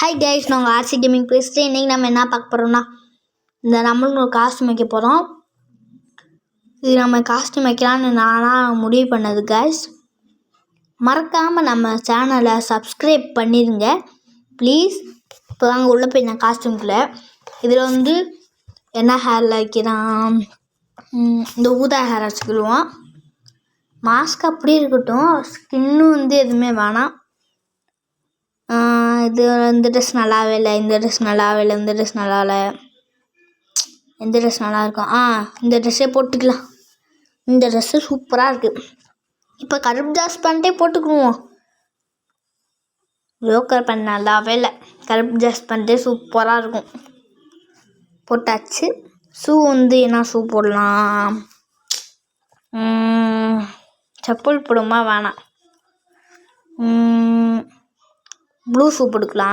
Hi guys, நாங்கள் RC gaming பேசுகிறேன். இன்றைக்கி நம்ம என்ன பார்க்க போகிறோம்னா, இந்த நம்மளும் ஒரு காஸ்ட்யூம் வைக்க போகிறோம். இது நம்ம காஸ்ட்யூம் வைக்கலான்னு நானாக முடிவு பண்ணது கைஸ். மறக்காமல் நம்ம சேனலை சப்ஸ்கிரைப் பண்ணிடுங்க ப்ளீஸ். இப்போ வாங்க உள்ளே போய் நான் காஸ்ட்யூம்குள்ளே. இதில் என்ன ஹேரில் வைக்கிறான், இந்த ஊதா ஹேர் வச்சுக்கிடுவோம். மாஸ்க் அப்படியே இருக்கட்டும், ஸ்கின்னும் எதுவுமே வேணாம். இது இந்த ட்ரெஸ் நல்லாவே இல்லை, இந்த ட்ரெஸ் நல்லாவே இல்லை, இந்த ட்ரெஸ் நல்லா இல்லை. எந்த ட்ரெஸ் நல்லாயிருக்கும்? இந்த ட்ரெஸ்ஸே போட்டுக்கலாம். இந்த ட்ரெஸ்ஸு சூப்பராக இருக்குது. இப்போ கருப்பு ஜாஸ் பேண்ட்டே போட்டுக்குவோம். ஜோக்கர் பேண்ட் நல்லாவே இல்லை, கருப்பு ஜாஸ் பேண்ட்டே சூப்பராக இருக்கும். போட்டாச்சு. ஷூ என்ன ஷூ போடலாம்? செப்பல் போடுமா? வேணாம். ப்ளூ ஷூ போட்டுக்கலாம்.